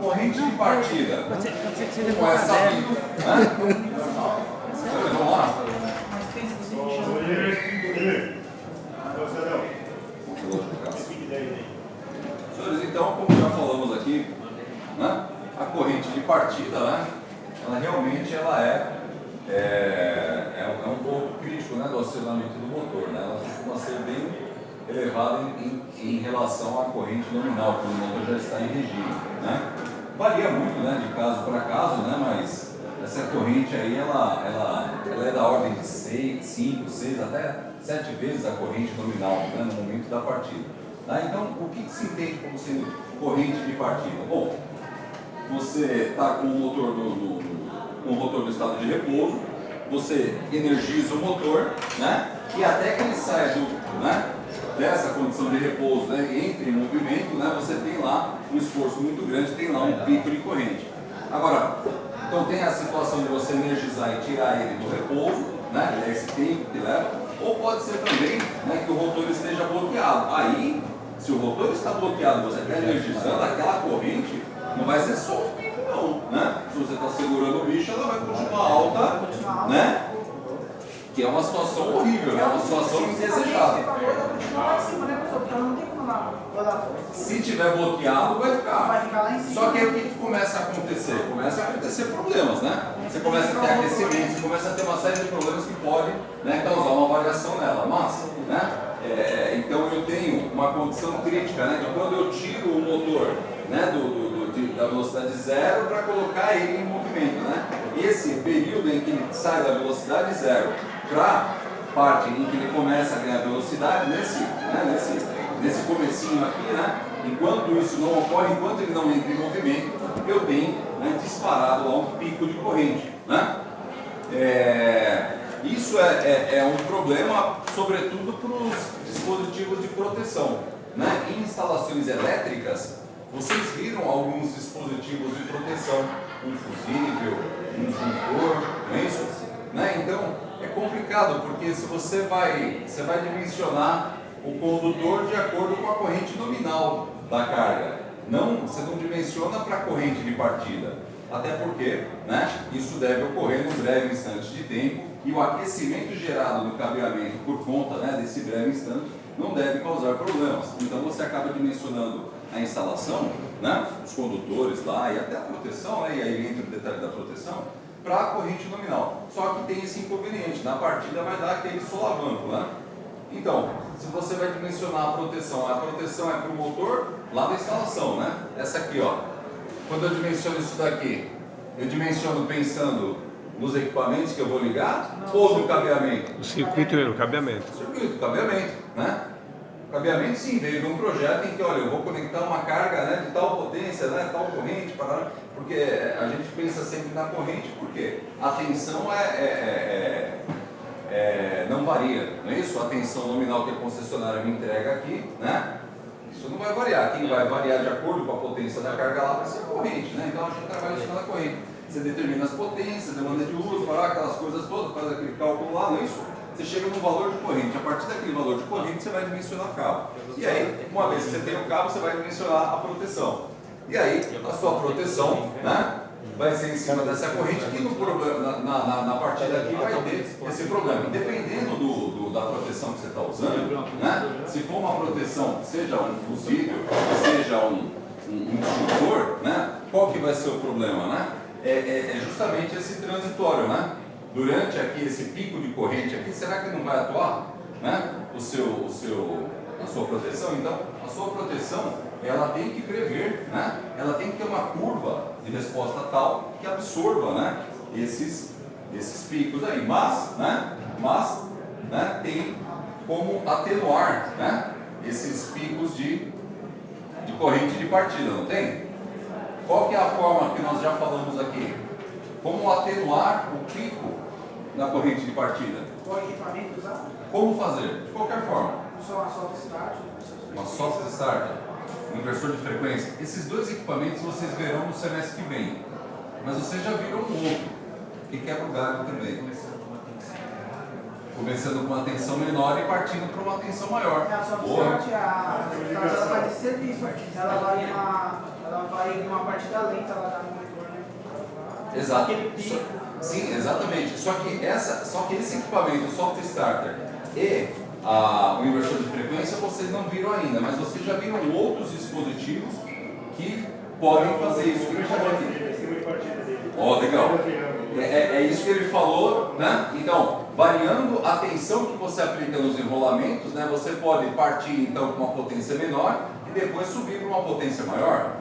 corrente de partida, como é sabido, né? Vamos lá. Senhores, então, como já falamos aqui, né, a corrente de partida, né, ela realmente é um ponto crítico, né, do acionamento do motor, né? Ela costuma ser bem elevada em relação à corrente nominal, quando o motor já está em regime, né? Varia muito, né, de caso para caso, né, mas essa corrente aí ela é da ordem de 5, 6 até 7 vezes a corrente nominal, né, no momento da partida. Tá? Então, o que se entende como sendo corrente de partida? Bom, você está com o motor no estado de repouso, você energiza o motor, né, e até que ele saia dessa condição de repouso, né, e entre em movimento, né, você tem lá um esforço muito grande, tem lá um pico de corrente. Agora, então tem a situação de você energizar e tirar ele do repouso, né, é esse tempo que leva, ou pode ser também, né, que o rotor esteja bloqueado. Aí, se o rotor está bloqueado, você está energizando aquela corrente, não vai ser só um pico não, né? Se você está segurando o bicho, ela vai continuar alta, né? Que é uma situação horrível, né? Uma situação indesejada. Se tiver bloqueado, vai ficar lá em cima. Só que aí o que começa a acontecer? Começa a acontecer problemas, né? Você começa a ter aquecimento, você começa a ter uma série de problemas que podem, né, causar uma variação nela. Mas, né? Então eu tenho uma condição crítica, né? De quando eu tiro o motor, né, da velocidade zero para colocar ele em movimento, né? Esse período em que ele sai da velocidade zero para a parte em que ele começa a ganhar velocidade, nesse comecinho aqui, né? Enquanto isso não ocorre, enquanto ele não entra em movimento, eu tenho, né, disparado lá um pico de corrente, né? Isso é um problema, sobretudo para os dispositivos de proteção, né? Em instalações elétricas, vocês viram alguns dispositivos de proteção, um fusível, um disjuntor, não é isso? Né? Então, é complicado, porque se você vai dimensionar o condutor de acordo com a corrente nominal da carga. Você não dimensiona para a corrente de partida. Até porque, né, isso deve ocorrer num breve instante de tempo e o aquecimento gerado no cabeamento por conta, né, desse breve instante não deve causar problemas. Então você acaba dimensionando a instalação, né, os condutores lá e até a proteção, né, e aí entra o detalhe da proteção, para a corrente nominal. Só que tem esse inconveniente, na partida vai dar aquele solavanco, né? Então, se você vai dimensionar a proteção é para o motor lá da instalação, né? Essa aqui, ó. Quando eu dimensiono isso daqui, eu dimensiono pensando nos equipamentos que eu vou ligar ou no cabeamento? O circuito e o cabeamento. O cabeamento, né? O cabeamento sim veio de um projeto em que, olha, eu vou conectar uma carga, né, de tal potência, né, tal corrente, porque a gente pensa sempre na corrente, porque a tensão não varia, não é isso? A tensão nominal que a concessionária me entrega aqui, né? Isso não vai variar. Quem vai variar de acordo com a potência da carga lá vai ser a corrente, né? Então a gente trabalha em cima da corrente. Você determina as potências, demanda de uso, aquelas coisas todas, faz aquele cálculo lá, não é isso? Você chega no valor de corrente. A partir daquele valor de corrente, você vai dimensionar o cabo. E aí, uma vez que você tem o cabo, você vai dimensionar a proteção. E aí, a sua proteção, né, vai ser em cima dessa corrente que na partida aqui vai ter esse problema. E dependendo da proteção que você está usando, né, se for uma proteção, seja um fusível, seja um disjuntor, né, qual que vai ser o problema, né? É justamente esse transitório, né? Durante aqui esse pico de corrente aqui, será que não vai atuar, né, a sua proteção? Então, a sua proteção, ela tem que prever, né, ela tem que ter uma curva de resposta tal que absorva, né, esses picos aí, mas tem como atenuar, né, esses picos de corrente de partida, não tem? Qual que é a forma que nós já falamos aqui? Como atenuar o pico na corrente de partida? Qual equipamento usar? Como fazer? De qualquer forma. Só uma soft start. Uma soft start, um inversor de frequência. Esses dois equipamentos vocês verão no semestre que vem. Mas vocês já viram um outro, que quebra o galho também. Começando com uma tensão menor e partindo para uma tensão maior. A soft start, ela faz esse serviço. Ela vai ela vai em uma partida lenta, ela dá no motor, né? Exato. Aquele pico. Sim, exatamente. Só que esse equipamento, o soft starter e o inversor de frequência, vocês não viram ainda, mas vocês já viram outros dispositivos que podem fazer isso. Ó, legal. É isso que ele falou, né? Então, variando a tensão que você aplica nos enrolamentos, né? Você pode partir então com uma potência menor e depois subir para uma potência maior.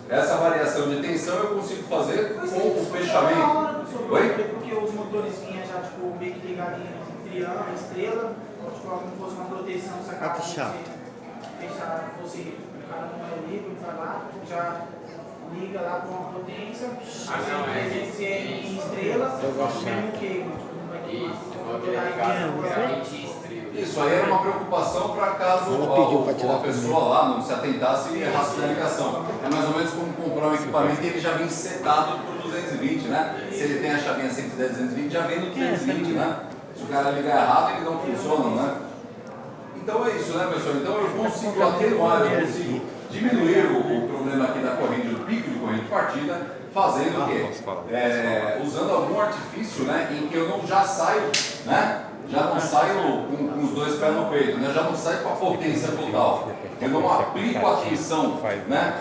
Essa variação de tensão eu consigo fazer com o fechamento. Oi? Porque os motores vinham já tipo, meio que ligados em triângulo, estrela, tipo, como se fosse uma proteção, sacada, fechar, fosse o cara não é livre, vai lá, já liga lá com uma potência, aí se é em estrela, mesmo que não vai ter isso aí era uma preocupação para caso a pessoa lá não se atentasse e errasse na ligação. É mais ou menos como comprar um equipamento e ele já vem setado por 220, né? Se ele tem a chavinha 110, 220, já vem no 220, né? Se o cara ligar errado, ele não funciona, né? Então é isso, né, pessoal? Então eu consigo atenuar, eu consigo diminuir o problema aqui da corrente, do pico de corrente de partida, fazendo o quê? Usando algum artifício, né, em que eu não já saio, né? Já não saio com os dois pés no peito, né? Já não saio com a potência total. Eu não aplico a tensão, né?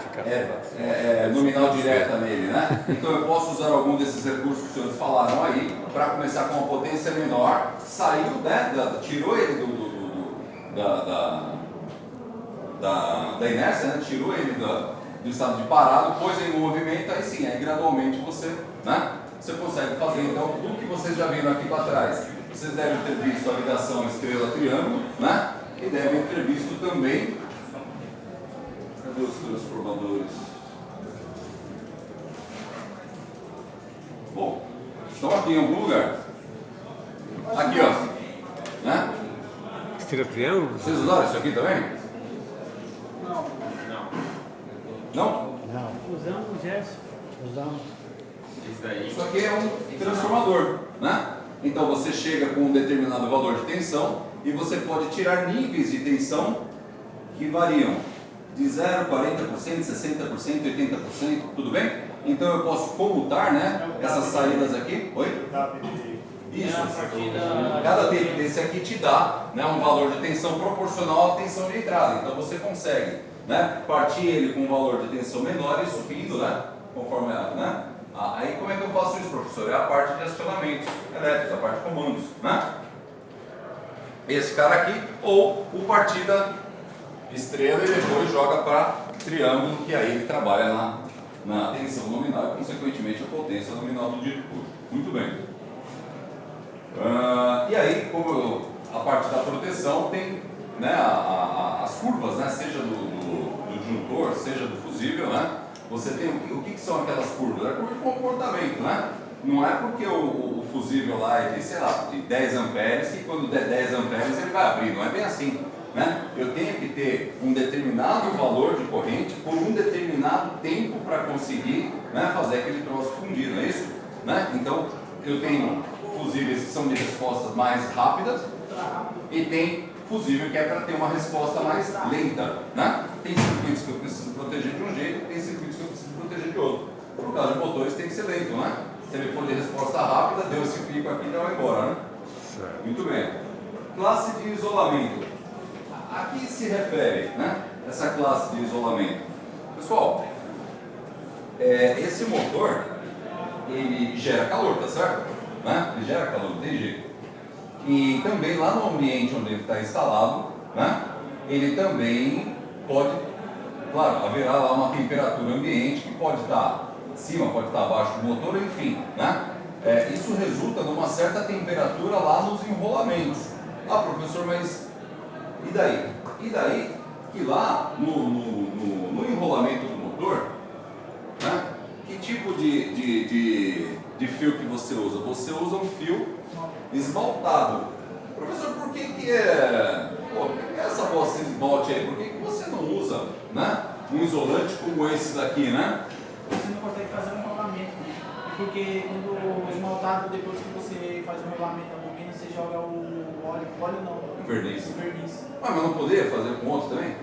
Nominal direta nele, né? Então eu posso usar algum desses recursos que os senhores falaram aí para começar com uma potência menor, saiu, né? Tirou ele da inércia, né? Tirou ele do estado de parado, pôs em movimento, aí sim, aí gradualmente você, né? Você consegue fazer. Então, tudo que vocês já viram aqui para trás. Vocês devem ter visto a ligação estrela-triângulo, né? E devem ter visto também. Cadê os transformadores? Bom, estão aqui em algum lugar. Aqui, ó. Né? Estrela-triângulo? Vocês usaram isso aqui também? Não. Não? Não. Usamos o Gerson. Usamos. Isso aqui é um transformador, né? Então você chega com um determinado valor de tensão e você pode tirar níveis de tensão que variam de 0, 40%, 60%, 80%, tudo bem? Então eu posso comutar, né, essas saídas aqui. Oi? Isso. Cada tape desse aqui te dá, né, um valor de tensão proporcional à tensão de entrada. Então você consegue, né, partir ele com um valor de tensão menor e subindo, né, conforme né? Aí como é que eu faço isso, professor? É a parte de acionamentos elétricos, a parte de comandos, né? Esse cara aqui, ou o partida estrela e depois joga para triângulo, que aí ele trabalha na tensão nominal e consequentemente a potência nominal do dito curso. Muito bem. E aí, como a parte da proteção tem, né, as curvas, né, seja do disjuntor, seja do fusível, né? Você tem o que são aquelas curvas? É curva de comportamento, né? Não é porque o fusível lá é de, sei lá, de 10 amperes que quando der 10 amperes ele vai abrir, não é bem assim, né? Eu tenho que ter um determinado valor de corrente por um determinado tempo para conseguir, né, fazer aquele troço fundir, não é isso? Né? Então eu tenho fusíveis que são de respostas mais rápidas e tem fusível que é para ter uma resposta mais lenta, né? Tem circuitos que eu preciso proteger de um jeito, tem circuitos que eu preciso proteger de outro. Por causa de motores tem que ser lento, né? Se ele for de resposta rápida, deu esse pico aqui e já vai embora, né? Muito bem. Classe de isolamento. A que se refere, né, essa classe de isolamento? Pessoal, esse motor, ele gera calor, tá certo? Né? Ele gera calor, não tem jeito. E também lá no ambiente onde ele está instalado, né, ele também pode, claro, haverá lá uma temperatura ambiente que pode estar acima, pode estar abaixo do motor, enfim, né? Isso resulta numa certa temperatura lá nos enrolamentos. Ah, professor, mas e daí? E daí que lá no enrolamento do motor, né, que tipo de fio que você usa? Você usa um fio esmaltado. Professor, por que essa bosta de esmalte aí? Por que você não usa, né, um isolante como esse daqui, né? Você não consegue fazer um enrolamento, né? Porque quando o esmaltado, depois que você faz o enrolamento da bobina, você joga o óleo não, Verniz. o verniz. Ah, mas não poderia fazer com outro também?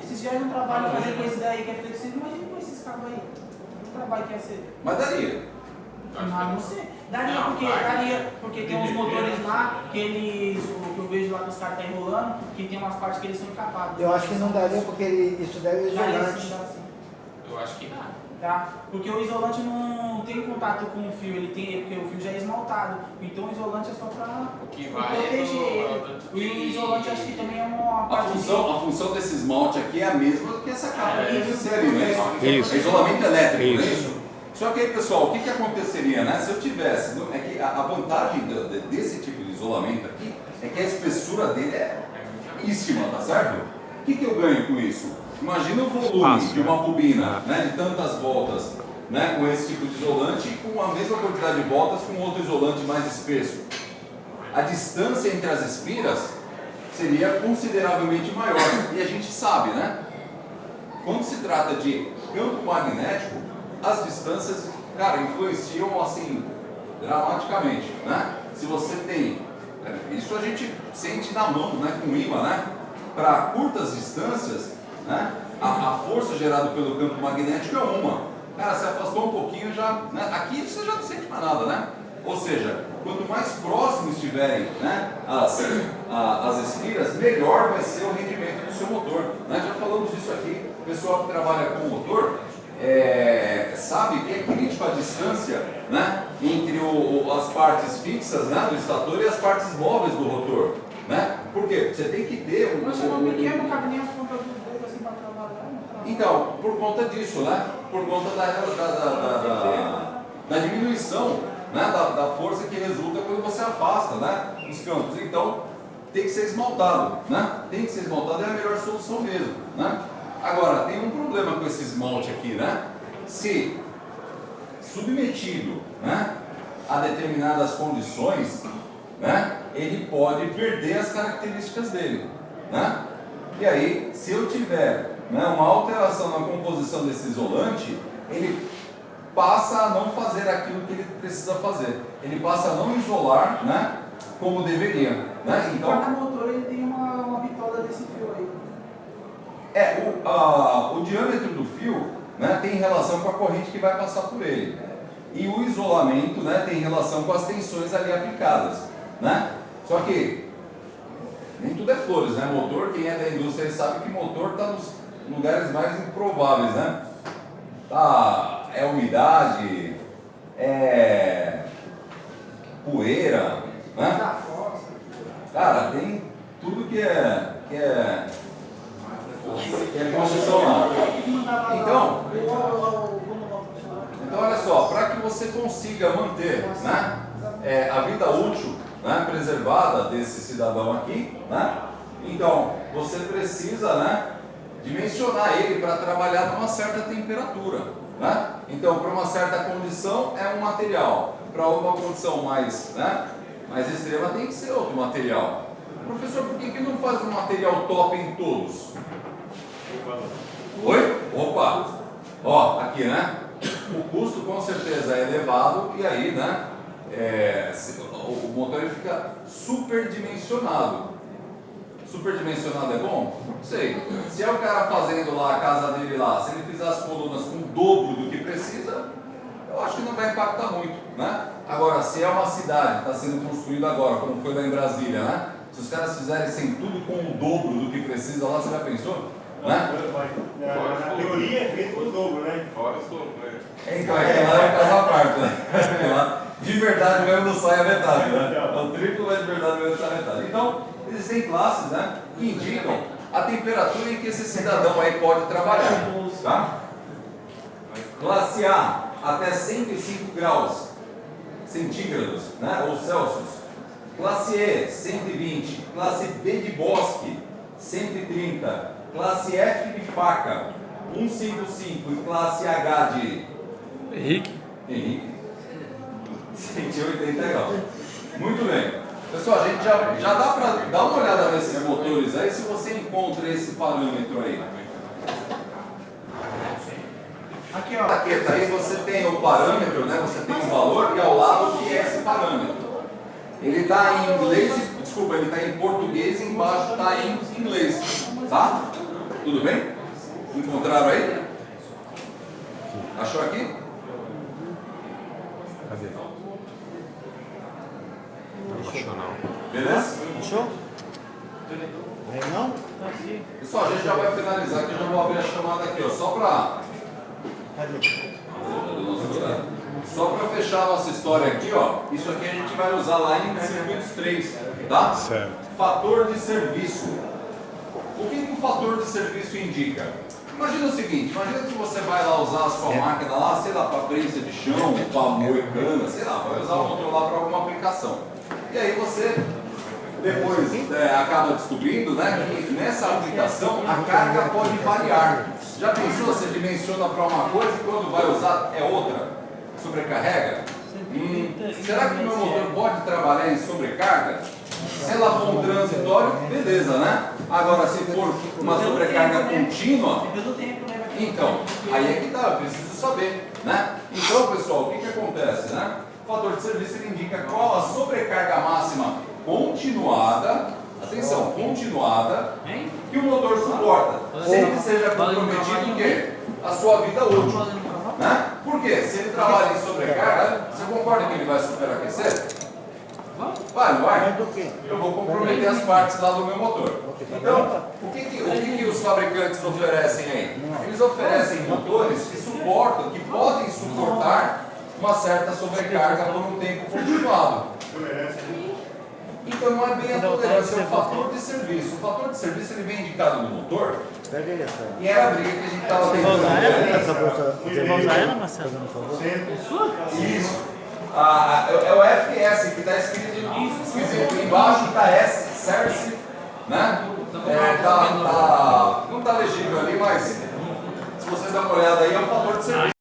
Esses dias não trabalham fazer com esse daí que é flexível, imagina com esses cabos aí. O trabalho que ia ser. Mas daria. Não sei. Daria, porque tem uns motores lá que eles, o que eu vejo lá que os caras tá enrolando, que tem umas partes que eles são encapados. Eu acho que não daria porque isso daí é isolante. Eu acho que dá. Tá? Porque o isolante não tem contato com o fio, porque o fio já é esmaltado. Então o isolante é só para proteger ele. E o isolante acho que também é uma A parte função desse esmalte aqui é a mesma do que essa capa que você ali, né? Isso. É isolamento elétrico, Isso. não é isso? Só que aí, pessoal, o que aconteceria, né? Se eu tivesse, é que a vantagem desse tipo de isolamento aqui é que a espessura dele é ínfima, tá certo? O que eu ganho com isso? Imagina o volume de uma bobina, né, de tantas voltas, né, com esse tipo de isolante e com a mesma quantidade de voltas com outro isolante mais espesso. A distância entre as espiras seria consideravelmente maior. E a gente sabe, né? Quando se trata de campo magnético, as distâncias, cara, influenciam assim dramaticamente, né? Se você tem, isso a gente sente na mão, né, com imã, né? Para curtas distâncias, né? A força gerada pelo campo magnético é uma. Cara, se afastou um pouquinho já, né? Aqui você já não sente mais nada, né? Ou seja, quanto mais próximo estiverem, né, as espiras, melhor vai ser o rendimento do seu motor, né? Já falamos disso aqui. O pessoal que trabalha com motor sabe que é crítico a distância, né, entre as partes fixas, né, do estator e as partes móveis do rotor, né? Por quê? Você tem que ter Mas chegou pequeno, não cabe nem as pontas dos dedos assim para trabalhar. Então, por conta disso, né? Por conta da diminuição, né, da força que resulta quando você afasta, né, os campos. Então, tem que ser esmaltado, né? Tem que ser esmaltado, é a melhor solução mesmo, né? Agora, tem um problema com esse esmalte aqui, né? Se submetido, né, a determinadas condições, né, ele pode perder as características dele, né? E aí, se eu tiver, né, uma alteração na composição desse isolante, ele passa a não fazer aquilo que ele precisa fazer. Ele passa a não isolar, né, como deveria, né? Então, cada motor ele tem uma bitola desse fio aí. O diâmetro do fio, né, tem relação com a corrente que vai passar por ele. E o isolamento, né, tem relação com as tensões ali aplicadas, né? Só que nem tudo é flores, né? Motor, quem é da indústria sabe que motor está nos lugares mais improváveis, né? É umidade, é poeira, né? Cara, tem tudo que é condicional. Então, olha só, para que você consiga manter, né, a vida útil, né, preservada desse cidadão aqui, né, então você precisa, né, dimensionar ele para trabalhar numa certa temperatura, né? Então, para uma certa condição é um material, para uma condição mais extrema tem que ser outro material. Professor, por que não faz um material top em todos? Oi? Opa! Ó, aqui, né? O custo com certeza é elevado e aí, né? O motor ele fica superdimensionado. Superdimensionado é bom? Não sei. Se é o cara fazendo lá a casa dele lá, se ele fizer as colunas com o dobro do que precisa, eu acho que não vai impactar muito, né? Agora, se é uma cidade que está sendo construída agora, como foi lá em Brasília, né? Se os caras fizessem tudo com o dobro do que precisa lá, você já pensou? Né? Na teoria é feito o dobro, né? Fora os dobros, né? Então, lá é um caso à parte, né? De verdade mesmo não sai a metade, né? O triplo, mas de verdade mesmo sai a metade. Então, existem classes, né, que indicam a temperatura em que esse cidadão aí pode trabalhar, tá? Classe A, até 105 graus centígrados, né, ou Celsius. Classe E, 120. Classe B de bosque, 130. Classe F de faca, 155. E classe H de Henrique. 180 graus. Muito bem. Pessoal, a gente já dá para dar uma olhada nesses motores aí, se você encontra esse parâmetro aí. Aqui, ó. Aqui, aí você tem o parâmetro, né? Você tem o valor e ao lado que é esse parâmetro. Ele está em inglês, desculpa, ele está em português e embaixo está em inglês, tá? Tudo bem? Encontraram aí? Achou aqui? Cadê? Não achou não. Beleza? Achou? Aí não? Pessoal, a gente já vai finalizar aqui, eu já vou abrir a chamada aqui, ó, só para fechar a nossa história aqui, ó. Isso aqui a gente vai usar lá em circuitos 3, tá? Certo. Fator de serviço. O que o fator de serviço indica? Imagina o seguinte, imagina que você vai lá usar a sua máquina lá, sei lá, para prensa de chão, para moer cana, sei lá, vai usar o motor lá para alguma aplicação. E aí você depois acaba descobrindo, né, que nessa aplicação a carga pode variar. Já pensou, você dimensiona para uma coisa e quando vai usar é outra? Sobrecarrega? Será que o meu motor pode trabalhar em sobrecarga? Se ela for um transitório, beleza, né? Agora, se for uma sobrecarga contínua, então, aí é que tá, eu preciso saber, né? Então, pessoal, o que acontece, né? O fator de serviço ele indica qual a sobrecarga máxima continuada, atenção, continuada, que o motor suporta, sem que seja comprometido o quê? A sua vida útil, né? Por quê? Se ele trabalha em sobrecarga, você concorda que ele vai superaquecer? Vai, não vai? Eu vou comprometer as partes lá do meu motor. Então, o que os fabricantes oferecem aí? Eles oferecem motores que suportam, que podem suportar uma certa sobrecarga por um tempo continuado. Então não é bem a tolerância, é o fator de serviço. O fator de serviço ele vem indicado no motor e era a briga que a gente estava tendo. Você vai usar ela, Marcelo? Isso. É o FS que está escrito embaixo, está S, Cerce, né? Não está legível ali, mas se vocês dão uma olhada aí, é o fator de serviço.